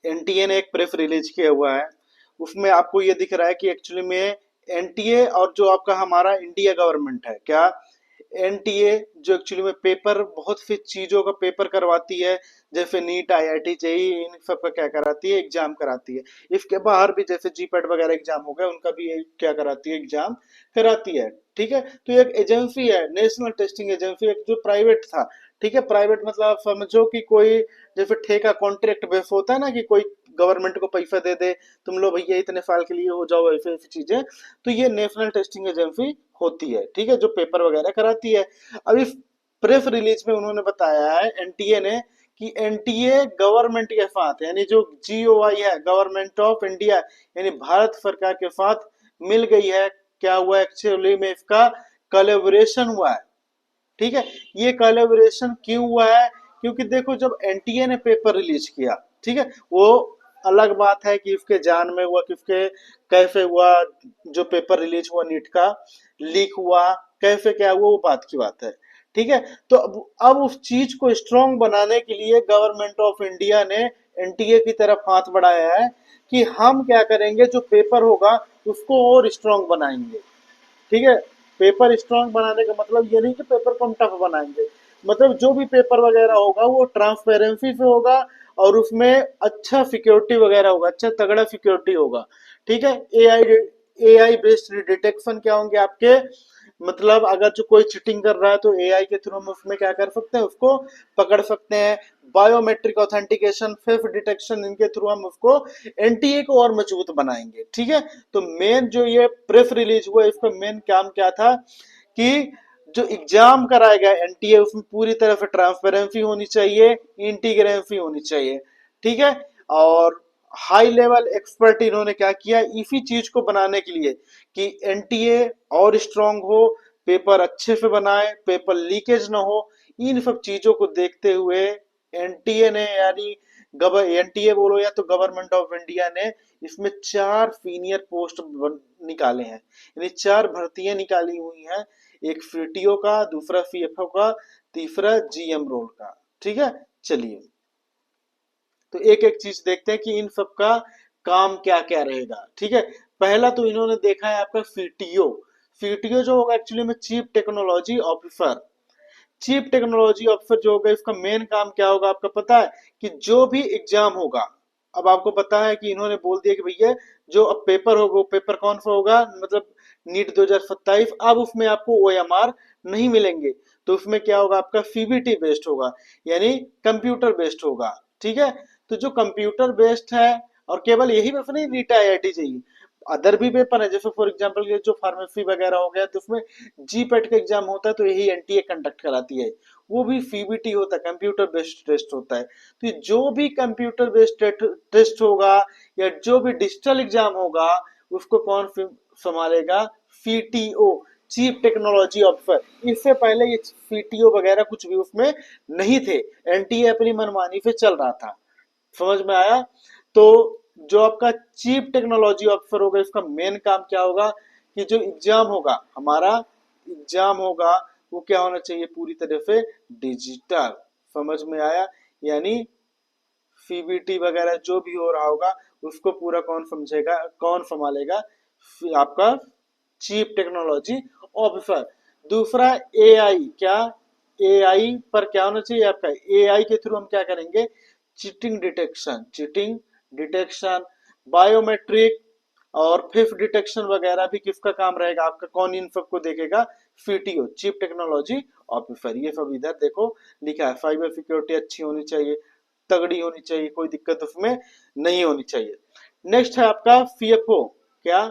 NTA ने एक press release किया हुआ है। उसमें आपको ये दिख रहा है कि एक्चुअली में एनटीए और जो आपका हमारा इंडिया गवर्नमेंट है क्या, एनटीए जो एक्चुअली में पेपर बहुत सी चीजों का पेपर करवाती है, जैसे नीट आईआईटी जेई इन सब का क्या कराती है, एग्जाम कराती है। इसके बाहर भी जैसे जीपेट वगैरह एग्जाम हो गया, उनका भी ये क्या कराती है, एग्जाम कराती है। ठीक है, तो ये एक एजेंसी है, नेशनल टेस्टिंग एजेंसी, एक जो प्राइवेट था। ठीक है, प्राइवेट मतलब आप समझो कि कोई जैसे ठेका कॉन्ट्रैक्ट बेस होता है ना, कि कोई गवर्नमेंट को पैसा दे दे, तुम लोग भैया इतने साल के लिए हो जाओ, ऐसे ऐसी चीजें। तो ये नेशनल टेस्टिंग एजेंसी होती है, ठीक है, जो पेपर वगैरह कराती है। अब इस प्रेस रिलीज में उन्होंने बताया है एनटीए ने कि एनटीए गवर्नमेंट के साथ, यानी जो जीओआई है, गवर्नमेंट ऑफ इंडिया, यानी भारत सरकार के साथ मिल गई है। क्या हुआ एक्चुअली में, इसका कोलैबोरेशन हुआ है। ठीक है, ये कोलैबोरेशन क्यों हुआ है, क्योंकि देखो जब एनटीए ने पेपर रिलीज किया, ठीक है, वो अलग बात है कि उसके जान में हुआ, किसके कैसे हुआ, जो पेपर रिलीज हुआ नीट का, लीक हुआ कैसे, क्या हुआ, वो बात की बात है। ठीक है, तो अब उस चीज को स्ट्रांग बनाने के लिए गवर्नमेंट ऑफ इंडिया ने एनटीए की तरफ हाथ बढ़ाया है कि हम क्या करेंगे, जो पेपर होगा उसको और स्ट्रांग बनाएंगे। ठीक है, पेपर स्ट्रांग बनाने का मतलब ये नहीं कि पेपर को हम टफ बनाएंगे, मतलब जो भी पेपर वगैरह होगा वो ट्रांसपेरेंसी से होगा, और उसमें अच्छा सिक्योरिटी वगैरह होगा, अच्छा तगड़ा सिक्योरिटी होगा। ठीक है, एआई बेस्ड डिटेक्शन क्या होंगे आपके, मतलब अगर जो कोई चीटिंग कर रहा है तो एआई के थ्रू हम उसमें क्या कर सकते हैं, उसको पकड़ सकते हैं। बायोमेट्रिक ऑथेंटिकेशन, फेस डिटेक्शन, इनके थ्रू हम उसको एनटीए को और मजबूत बनाएंगे। ठीक है, तो मेन जो ये प्रेस रिलीज हुआ, इसका मेन काम क्या था कि जो एग्जाम कराया गया एनटीए, उसमें पूरी तरह से ट्रांसपेरेंसी होनी चाहिए, इंटीग्रेंसी होनी चाहिए। ठीक है, और हाई लेवल एक्सपर्ट इन्होंने क्या किया इसी चीज को बनाने के लिए कि एनटीए और स्ट्रांग हो, पेपर अच्छे से बनाए, पेपर लीकेज ना हो। इन सब चीजों को देखते हुए एनटीए ने, यानी एनटीए बोलो या तो गवर्नमेंट ऑफ इंडिया ने, इसमें 4 सीनियर पोस्ट निकाले हैं, यानी 4 भर्तियां निकाली हुई हैं। एक सीटीओ का, दूसरा सीएफओ का, तीसरा जीएम रोल का। ठीक है, चलिए तो एक एक चीज देखते हैं कि इन सब का काम क्या क्या रहेगा। ठीक है, पहला तो इन्होंने देखा है आपका सीटीओ। सीटीओ जो होगा एक्चुअली में chief technology officer. Chief technology officer जो होगा, इसका मेन काम क्या होगा आपका पता है, कि जो भी एग्जाम होगा, अब आपको पता है कि इन्होंने बोल दिया कि भैया जो अब पेपर होगा, वो पेपर कौन सा होगा, मतलब नीट 2027, अब उसमें आपको ओएमआर नहीं मिलेंगे, तो उसमें क्या होगा आपका सीबीटी बेस्ड होगा, यानी कंप्यूटर बेस्ड होगा। ठीक है, तो जो कंप्यूटर बेस्ड है, और केवल यही पेपर नहीं, नीट आईआईटी चाहिए, अदर भी पेपर है, जैसे फॉर एग्जांपल ये जो फार्मेसी वगैरह हो गया, तो उसमें जीपेट का एग्जाम होता है, तो यही एनटीए कंडक्ट कराती है, वो भी सीबीटी होता है, कंप्यूटर बेस्ड टेस्ट होता है। तो ये जो भी कंप्यूटर बेस्ड टेस्ट होगा, या जो भी डिजिटल एग्जाम होगा, उसको कौन संभालेगा, सीटीओ, चीफ टेक्नोलॉजी ऑफिसर। इससे पहले ये सीटीओ वगैरह कुछ भी उसमें नहीं थे, एनटीए अपनी मनमानी से चल रहा था। समझ में आया? तो जो आपका चीफ टेक्नोलॉजी ऑफिसर होगा, इसका मेन काम क्या होगा कि जो एग्जाम होगा हमारा, एग्जाम होगा वो क्या होना चाहिए, पूरी तरह से डिजिटल। समझ में आया? यानी सीबीटी वगैरह जो भी हो रहा होगा, उसको पूरा कौन समझेगा, कौन संभालेगा, आपका चीफ टेक्नोलॉजी ऑफिसर। दूसरा एआई, क्या एआई पर क्या होना चाहिए आपका, एआई के थ्रू हम क्या करेंगे, cheating detection, cheating detection, biometric और फेस डिटेक्शन वगैरह भी किसका काम रहेगा आपका, कौन इन सबको देखेगा, सीटीओ, चीफ टेक्नोलॉजी ऑफिसर। ये सब इधर देखो लिखा है, साइबर सिक्योरिटी अच्छी होनी चाहिए, तगड़ी होनी चाहिए, कोई दिक्कत उसमें नहीं होनी चाहिए। नेक्स्ट है आपका सीएफओ, क्या,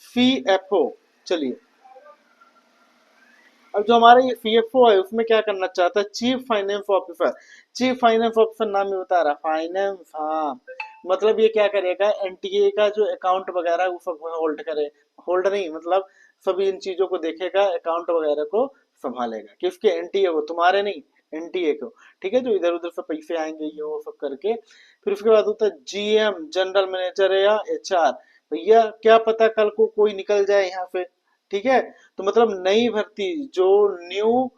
सीएफओ। चलिए, अब जो हमारा ये सीएफओ है, उसमें क्या करना चाहता है, chief finance officer. Chief finance officer नाम ही बता रहा, फाइनेंस, हाँ, मतलब ये क्या करेगा, एनटीए का जो अकाउंट वगैरह वो सब होल्ड करे, होल्ड नहीं मतलब सभी इन चीजों को देखेगा, अकाउंट वगैरह को संभालेगा, किसके, एनटीए को, तुम्हारे नहीं, एनटीए को। ठीक है, जो इधर उधर से पैसे आएंगे ये वो सब करके। फिर उसके बाद होता है जीएम, जनरल मैनेजर या एचआर। भैया क्या पता कल को कोई निकल जाए यहाँ से। ठीक है, तो मतलब नई भर्ती जो न्यू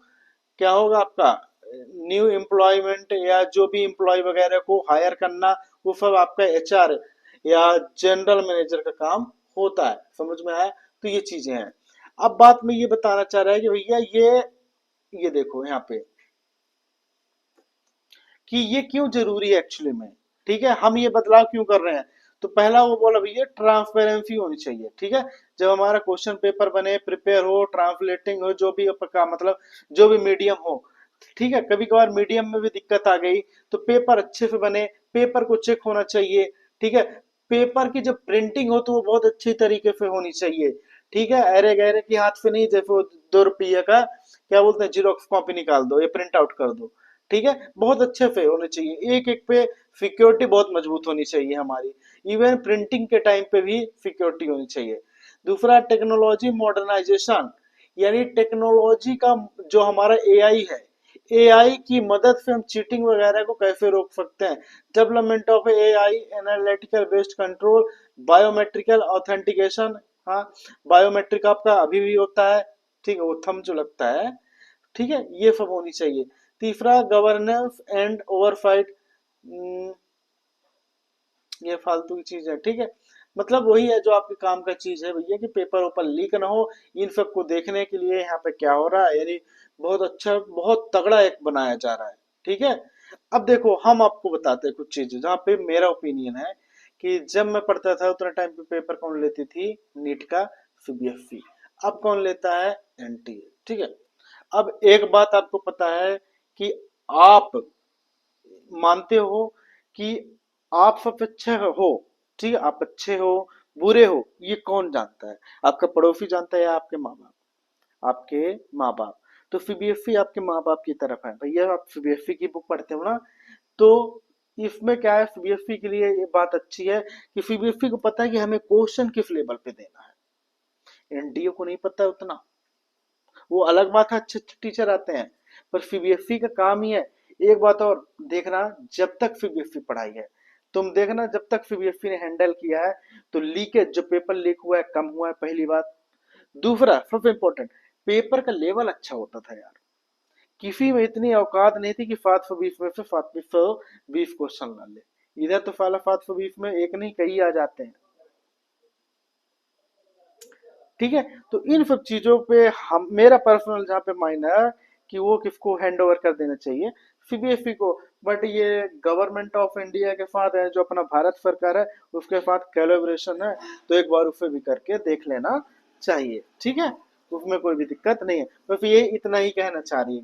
क्या होगा आपका, न्यू एम्प्लॉयमेंट या जो भी एम्प्लॉय वगैरह को हायर करना, वो सब आपका एचआर या जनरल मैनेजर का काम होता है। समझ में आया? तो ये चीजें हैं। अब बात में ये बताना चाह रहा है कि भैया ये देखो यहाँ पे कि ये क्यों जरूरी है एक्चुअली में। ठीक है, हम ये बदलाव क्यों कर रहे हैं। तो पहला वो बोला भैया ट्रांसपेरेंसी होनी चाहिए। ठीक है, जब हमारा क्वेश्चन पेपर बने, प्रिपेयर हो, ट्रांसलेटिंग हो, जो भी आपका मतलब जो भी मीडियम हो, ठीक है, कभी कभार मीडियम में भी दिक्कत आ गई तो पेपर अच्छे से बने, पेपर को चेक होना चाहिए। ठीक है, पेपर की जब प्रिंटिंग हो तो वो बहुत अच्छी तरीके से होनी चाहिए। ठीक है, अरे गहरे की हाथ से नहीं, जैसे वो 2 रुपये का क्या बोलते हैं जीरोक्स कॉपी निकाल दो या प्रिंट आउट कर दो। ठीक है, बहुत अच्छे से होने चाहिए, एक एक पे सिक्योरिटी बहुत मजबूत होनी चाहिए हमारी। इवन प्रिंटिंग के टाइम पे भी सिक्योरिटी होनी चाहिए। दूसरा टेक्नोलॉजी मॉडर्नाइजेशन, यानी टेक्नोलॉजी का जो हमारा एआई है, एआई की मदद से हम चीटिंग वगैरह को कैसे रोक सकते हैं। Development of AI analytical based control, biometrical authentication. हाँ, बायोमेट्रिक आपका अभी भी होता है, ठीक है, वो थंब जो लगता है, ठीक है, ये सब होनी चाहिए। तीसरा गवर्नेंस एंड ओवरसाइट, ये फालतू की चीज है। ठीक है, मतलब वही है जो आपके काम का चीज है भैया कि पेपर ऊपर लीक ना हो। इन सब को देखने के लिए यहाँ पे क्या हो रहा है, यानी बहुत अच्छा, बहुत तगड़ा एक बनाया जा रहा है। ठीक है, अब देखो हम आपको बताते हैं कुछ चीजें जहाँ पे मेरा ओपिनियन है कि जब मैं पढ़ता था उतना टाइम पे पेपर कौन लेती थी, नीट का, सीबीएसई। अब कौन लेता है, एनटीए। ठीक है, अब एक बात आपको पता है कि आप मानते हो कि आप सब अच्छे हो, ठीक है, आप अच्छे हो बुरे हो ये कौन जानता है, आपका पड़ोसी जानता है या आपके माँ बाप, आपके माँ बाप। तो सीबीएसई आपके माँ बाप की तरफ है भैया, आप सीबीएसई की बुक पढ़ते हो ना, तो इसमें क्या है, सीबीएसई के लिए ये बात अच्छी है कि सीबीएसई को पता है कि हमें क्वेश्चन किस लेवल पे देना है। एनडीए को नहीं पता है उतना, वो अलग बात है, अच्छे अच्छे टीचर आते हैं, पर सीबीएसई का काम ही है। एक बात और देखना, जब तक सीबीएसई पढ़ाई है, तुम देखना जब तक सीबीएसई ने हैंडल किया है तो लीकेज, जो पेपर लीक हुआ है, कम हुआ है, पहली बात। दूसरा सबसे इंपॉर्टेंट, पेपर का लेवल अच्छा होता था यार, किसी में इतनी औकात नहीं थी कि 720 में से 720 क्वेश्चन ला ले। इधर तो साला 720 में एक नहीं कई आ जाते हैं। ठीक है, तो इन सब चीजों पे हम, मेरा पर्सनल जहाँ पे माइंड है कि वो किसको हैंड ओवर कर देना चाहिए, सीबीएसई को। बट ये गवर्नमेंट ऑफ इंडिया के साथ है, जो अपना भारत सरकार है उसके साथ कोलैबोरेशन है, तो एक बार उसे भी करके देख लेना चाहिए। ठीक है, उसमें कोई भी दिक्कत नहीं है, बस ये इतना ही कहना चाह रही